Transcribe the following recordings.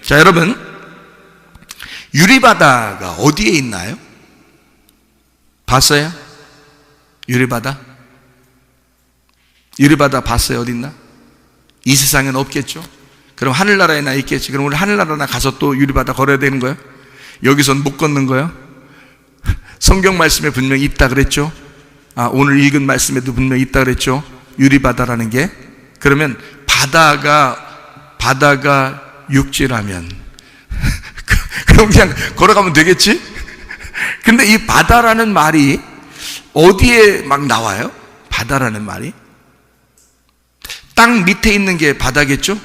자, 여러분, 유리바다가 어디에 있나요? 봤어요? 유리바다? 유리바다 봤어요? 어디 있나? 이 세상에는 없겠죠? 그럼 하늘나라에나 있겠지. 그럼 우리 하늘나라나 가서 또 유리바다 걸어야 되는 거예요? 여기선 못 걷는 거예요? 성경 말씀에 분명히 있다 그랬죠? 오늘 읽은 말씀에도 분명히 있다 그랬죠? 유리바다라는 게. 그러면 바다가 육지라면 그럼 그냥 걸어가면 되겠지? 근데 이 바다라는 말이 어디에 막 나와요? 바다라는 말이 땅 밑에 있는 게 바다겠죠?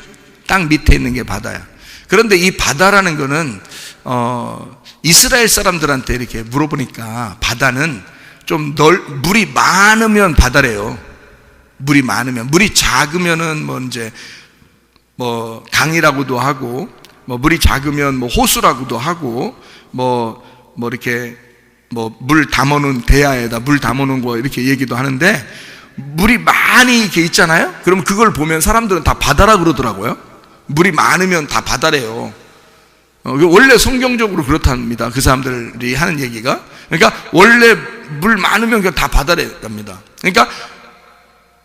땅 밑에 있는 게 바다야. 그런데 이 바다라는 거는 이스라엘 사람들한테 이렇게 물어보니까 바다는 좀 물이 많으면 바다래요. 물이 많으면. 물이 작으면은 뭐 강이라고도 하고, 뭐 물이 작으면 뭐 호수라고도 하고, 이렇게 물 담아놓은 대야에다 물 담아놓은 거 이렇게 얘기도 하는데, 물이 많이 이렇게 있잖아요? 그럼 그걸 보면 사람들은 다 바다라 그러더라고요. 물이 많으면 다 바다래요. 원래 성경적으로 그렇답니다. 그 사람들이 하는 얘기가. 그러니까 원래 물 많으면 그냥 다 바다랍니다. 그러니까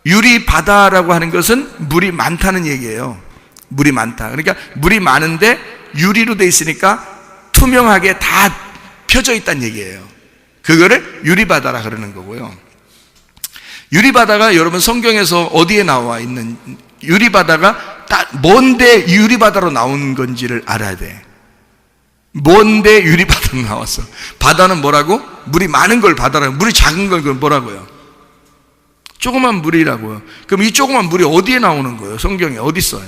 유리바다라고 하는 것은 물이 많다는 얘기예요. 물이 많다. 그러니까 물이 많은데 유리로 돼 있으니까 투명하게 다 펴져 있다는 얘기예요. 그거를 유리바다라 그러는 거고요. 유리바다가 여러분 성경에서 어디에 나와 있는, 유리바다가 뭔데 유리바다로 나온 건지를 알아야 돼. 뭔데 유리바다로 나왔어? 바다는 뭐라고? 물이 많은 걸 바다라고. 물이 작은 걸 뭐라고요? 조그만 물이라고요. 그럼 이 조그만 물이 어디에 나오는 거예요? 성경에 어디 있어요?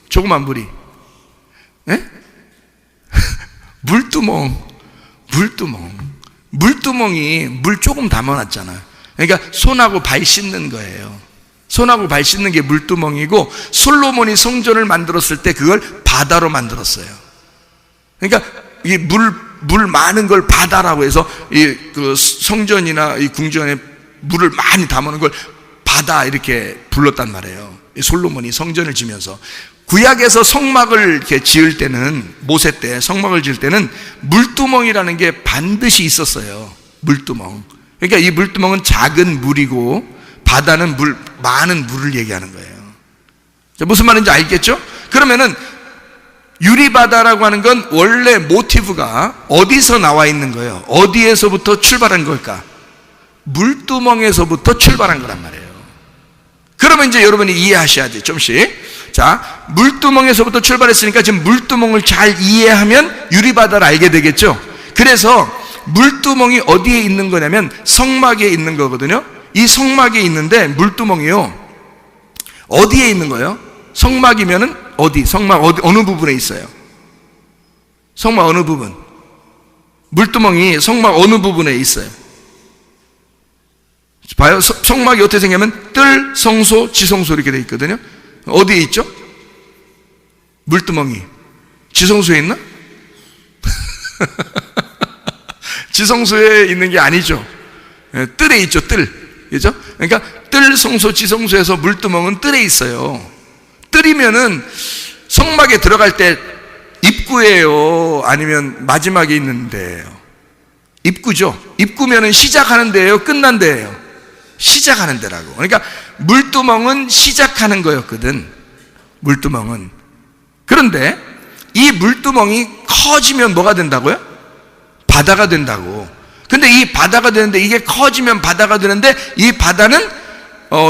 조그만 물이. 예? 물두멍이 물 조금 담아놨잖아요. 그러니까 손하고 발 씻는 거예요. 손하고 발 씻는 게 물두멍이고, 솔로몬이 성전을 만들었을 때 그걸 바다로 만들었어요. 그러니까 이 물 많은 걸 바다라고 해서 그 성전이나 이 궁전에 물을 많이 담아놓은 걸 바다 이렇게 불렀단 말이에요. 솔로몬이 성전을 지면서. 구약에서 성막을 이렇게 지을 때는, 모세 때 성막을 지을 때는 물두멍이라는 게 반드시 있었어요. 물두멍. 그러니까 이 물두멍은 작은 물이고, 바다는 많은 물을 얘기하는 거예요. 무슨 말인지 알겠죠? 그러면은 유리바다라고 하는 건 원래 모티브가 어디서 나와 있는 거예요? 어디에서부터 출발한 걸까? 물두멍에서부터 출발한 거란 말이에요. 그러면 이제 여러분이 이해하셔야지, 좀씩. 자, 물두멍에서부터 출발했으니까 지금 물두멍을 잘 이해하면 유리바다를 알게 되겠죠? 그래서 물두멍이 어디에 있는 거냐면 성막에 있는 거거든요. 이 성막에 있는데 물두멍이요, 어디에 있는 거예요? 성막이면은 어디? 성막 어느 부분에 있어요? 성막 어느 부분? 물두멍이 성막 어느 부분에 있어요? 봐요. 성막이 어떻게 생기냐면 뜰, 성소, 지성소 이렇게 돼 있거든요. 어디에 있죠? 물두멍이. 지성소에 있나? 지성소에 있는 게 아니죠. 뜰에 있죠, 뜰. 그죠? 그러니까 뜰, 성소, 지성소에서 물두멍은 뜰에 있어요. 뜰이면은 성막에 들어갈 때 입구예요? 아니면 마지막에 있는 데예요? 입구죠. 입구면은 시작하는 데예요? 끝난 데예요? 시작하는 데라고. 그러니까 물두멍은 시작하는 거였거든. 물두멍은. 그런데 이 물두멍이 커지면 뭐가 된다고요? 바다가 된다고. 근데 이 바다가 되는데, 이게 커지면 바다가 되는데, 이 바다는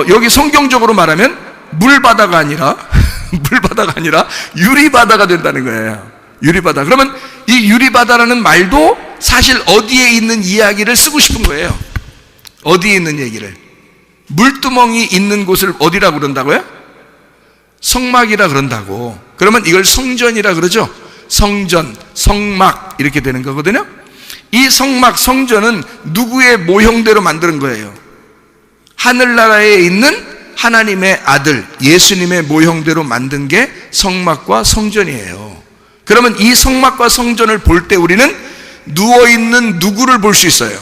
여기 성경적으로 말하면 물바다가 아니라 유리바다가 된다는 거예요. 유리바다. 그러면 이 유리바다라는 말도 사실 어디에 있는 이야기를 쓰고 싶은 거예요. 어디에 있는 얘기를. 물두멍이 있는 곳을 어디라고 그런다고요? 성막이라 그런다고. 그러면 이걸 성전이라 그러죠. 성전, 성막 이렇게 되는 거거든요. 이 성막, 성전은 누구의 모형대로 만드는 거예요? 하늘나라에 있는 하나님의 아들 예수님의 모형대로 만든 게 성막과 성전이에요. 그러면 이 성막과 성전을 볼 때 우리는 누워있는 누구를 볼 수 있어요?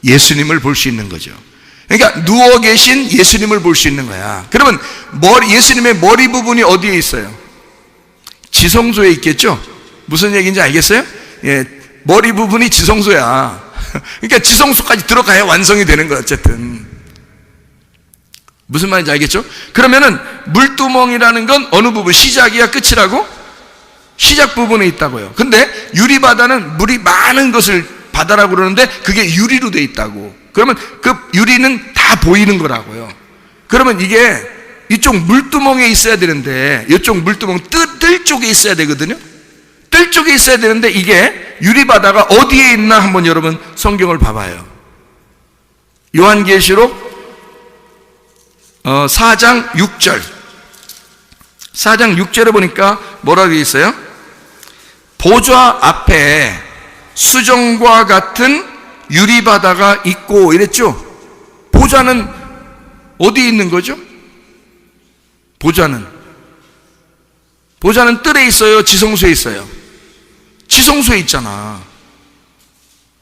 예수님을 볼 수 있는 거죠. 그러니까 누워 계신 예수님을 볼 수 있는 거야. 그러면 예수님의 머리 부분이 어디에 있어요? 지성소에 있겠죠? 무슨 얘기인지 알겠어요? 예, 머리 부분이 지성소야. 그러니까 지성소까지 들어가야 완성이 되는 거야. 어쨌든 무슨 말인지 알겠죠? 그러면은 물두멍이라는 건 어느 부분, 시작이야 끝이라고? 시작 부분에 있다고요. 근데 유리바다는 물이 많은 것을 바다라고 그러는데 그게 유리로 돼 있다고. 그러면 그 유리는 다 보이는 거라고요. 그러면 이게 이쪽 물두멍에 있어야 되는데 이쪽 물두멍 뜰 쪽에 있어야 되거든요. 뜰 쪽에 있어야 되는데 이게 유리바다가 어디에 있나 한번 여러분 성경을 봐봐요. 요한계시록 4장 6절 4장 6절에 보니까 뭐라고 되어 있어요? 보좌 앞에 수정과 같은 유리바다가 있고 이랬죠? 보좌는 어디에 있는 거죠? 보좌는 뜰에 있어요? 지성소에 있어요? 지성소에 있잖아.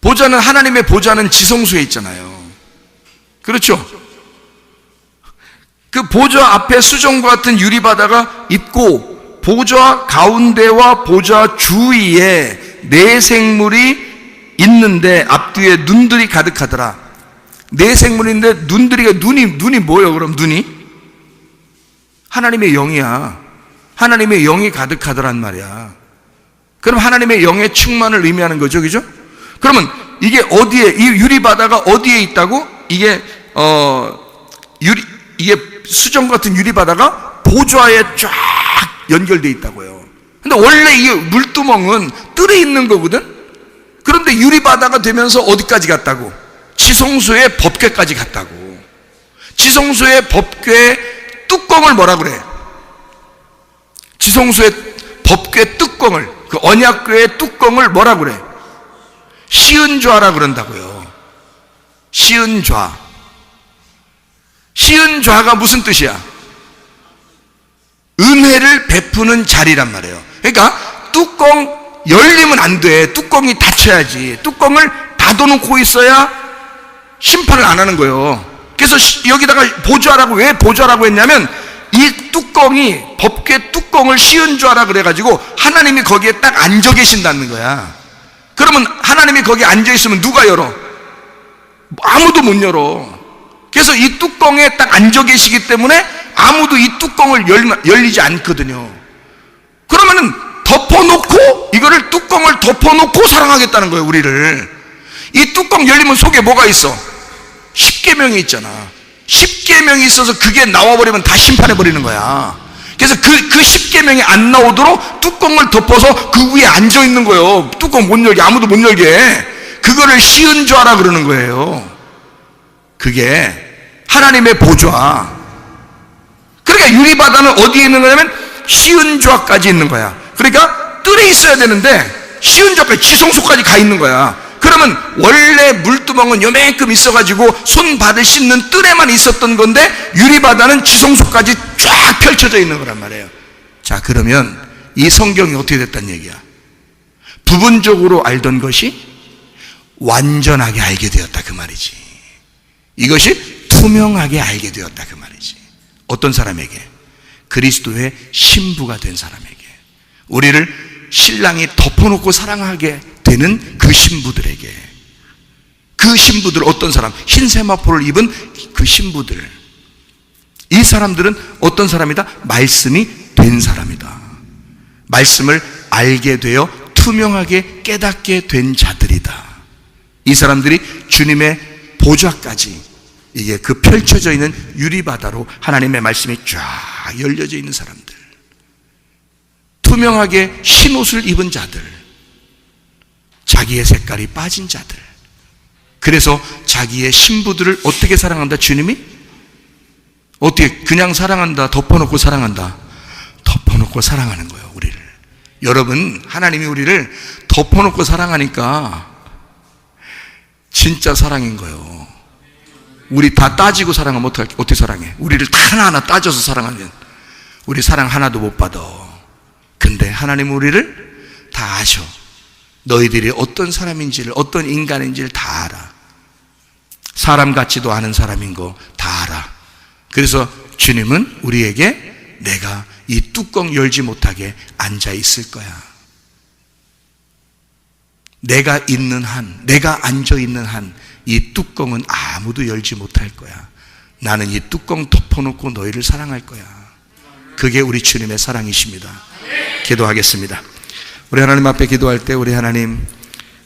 보좌는, 하나님의 보좌는 지성소에 있잖아요. 그렇죠? 그 보좌 앞에 수정과 같은 유리바다가 있고 보좌 가운데와 보좌 주위에 네 생물이 있는데 앞뒤에 눈들이 가득하더라. 네 생물인데 눈이 뭐예요? 그럼 눈이? 하나님의 영이야. 하나님의 영이 가득하더란 말이야. 그럼 하나님의 영의 충만을 의미하는 거죠. 그죠? 그러면 이게 어디에, 이 유리바다가 어디에 있다고? 이게 수정 같은 유리바다가 보좌에 쫙 연결되어 있다고요. 근데 원래 이 물두멍은 뜰에 있는 거거든? 그런데 유리바다가 되면서 어디까지 갔다고? 지성소의 법궤까지 갔다고. 지성소의 법궤 뚜껑을 뭐라 그래? 지성소의 법궤 뚜껑을, 그 언약궤의 뚜껑을 뭐라 그래? 시은좌라 그런다고요. 시은좌. 시은좌가 무슨 뜻이야? 은혜를 베푸는 자리란 말이에요. 그러니까 뚜껑 열리면 안 돼. 뚜껑이 닫혀야지. 뚜껑을 닫아놓고 있어야 심판을 안 하는 거예요. 그래서 여기다가 보좌라고, 왜 보좌라고 했냐면 이 뚜껑이, 법궤 뚜껑을 시은좌라 그래가지고 하나님이 거기에 딱 앉아 계신다는 거야. 그러면 하나님이 거기에 앉아 있으면 누가 열어? 아무도 못 열어. 그래서 이 뚜껑에 딱 앉아 계시기 때문에 아무도 이 뚜껑을 열리지 않거든요. 그러면은 덮어놓고, 이거를 뚜껑을 덮어놓고 사랑하겠다는 거예요, 우리를. 이 뚜껑 열리면 속에 뭐가 있어? 십계명이 있잖아. 십계명이 있어서 그게 나와버리면 다 심판해버리는 거야. 그래서 그 십계명이 안 나오도록 뚜껑을 덮어서 그 위에 앉아있는 거예요. 뚜껑 못 열게, 아무도 못 열게. 그거를 시은좌라 그러는 거예요. 그게 하나님의 보좌. 그러니까 유리바다는 어디에 있는 거냐면 시은좌까지 있는 거야. 그러니까 뜰에 있어야 되는데 시은좌까지, 지성소까지 가 있는 거야. 그러면 원래 물두멍은 요만큼 있어가지고 손 발을 씻는 뜰에만 있었던 건데 유리바다는 지성소까지 쫙 펼쳐져 있는 거란 말이에요. 자, 그러면 이 성경이 어떻게 됐다는 얘기야? 부분적으로 알던 것이 완전하게 알게 되었다, 그 말이지. 이것이 투명하게 알게 되었다, 그 말이지. 어떤 사람에게? 그리스도의 신부가 된 사람에게. 우리를 신랑이 덮어놓고 사랑하게 되는 그 신부들에게. 그 신부들, 어떤 사람? 흰 세마포를 입은 그 신부들. 이 사람들은 어떤 사람이다? 말씀이 된 사람이다. 말씀을 알게 되어 투명하게 깨닫게 된 자들이다. 이 사람들이 주님의 보좌까지, 이게 그 펼쳐져 있는 유리바다로 하나님의 말씀이 쫙 열려져 있는 사람들, 투명하게 흰 옷을 입은 자들, 자기의 색깔이 빠진 자들. 그래서 자기의 신부들을 어떻게 사랑한다? 주님이 어떻게 그냥 사랑한다? 덮어놓고 사랑한다? 덮어놓고 사랑하는 거예요, 우리를. 여러분, 하나님이 우리를 덮어놓고 사랑하니까 진짜 사랑인 거예요. 우리 다 따지고 사랑하면 어떻게 사랑해? 우리를 다 하나하나 따져서 사랑하면 우리 사랑 하나도 못 받아. 근데 하나님 우리를 다 아셔. 너희들이 어떤 사람인지를, 어떤 인간인지를 다 알아. 사람 같지도 않은 사람인 거 다 알아. 그래서 주님은 우리에게 내가 이 뚜껑 열지 못하게 앉아 있을 거야. 내가 있는 한, 내가 앉아 있는 한, 이 뚜껑은 아무도 열지 못할 거야. 나는 이 뚜껑 덮어놓고 너희를 사랑할 거야. 그게 우리 주님의 사랑이십니다. 기도하겠습니다. 우리 하나님 앞에 기도할 때 우리 하나님,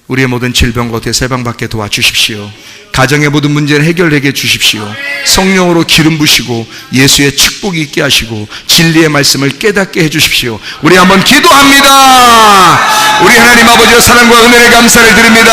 우리의 모든 질병과 어떻게 세방받게 도와주십시오. 가정의 모든 문제를 해결하게 해주십시오. 성령으로 기름 부시고 예수의 축복이 있게 하시고 진리의 말씀을 깨닫게 해주십시오. 우리 한번 기도합니다. 우리 하나님 아버지의 사랑과 은혜에 감사를 드립니다.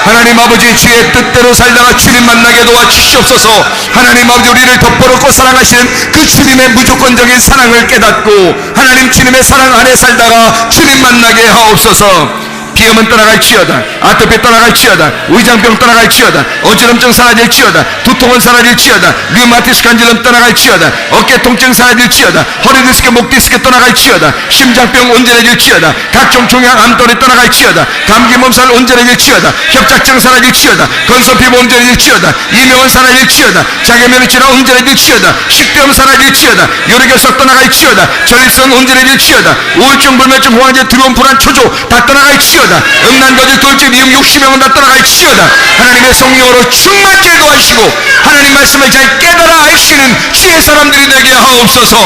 하나님 아버지, 주의 뜻대로 살다가 주님 만나게 도와주시옵소서. 하나님 아버지, 우리를 덮어놓고 사랑하시는 그 주님의 무조건적인 사랑을 깨닫고 하나님 주님의 사랑 안에 살다가 주님 만나게 하옵소서. 비염은 떠나갈지어다, 아토피 떠나갈지어다, 위장병 떠나갈지어다, 어지럼증 사라질지어다, 두통은 사라질지어다, 류마티스 간질염 떠나갈지어다, 어깨 통증 사라질지어다, 허리 디스크, 목 디스크 떠나갈지어다, 심장병 온전해질지어다, 각종 종양 암돌이 떠나갈지어다, 감기 몸살 온전해질지어다, 협착증 사라질지어다, 건선피부 온전해질지어다, 이명은 사라질지어다, 자기면역질환 온전해질지어다, 식도염 사라질지어다, 요리결석 떠나갈지어다, 전립선 온전해질지어다, 우울증, 불면증, 호환제, 두려움, 불안, 초조 다 떠나갈지어다, 음란거짓, 돌집, 미움, 욕심명은 다 떠나갈지어다. 하나님의 성령으로 충만케 도와주시고 하나님 말씀을 잘 깨달아 아시는 주의 사람들이 되게 하옵소서.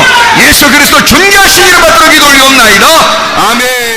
예수 그리스도 존귀하신 이름 받들어 기도 올리옵나이다. 아멘.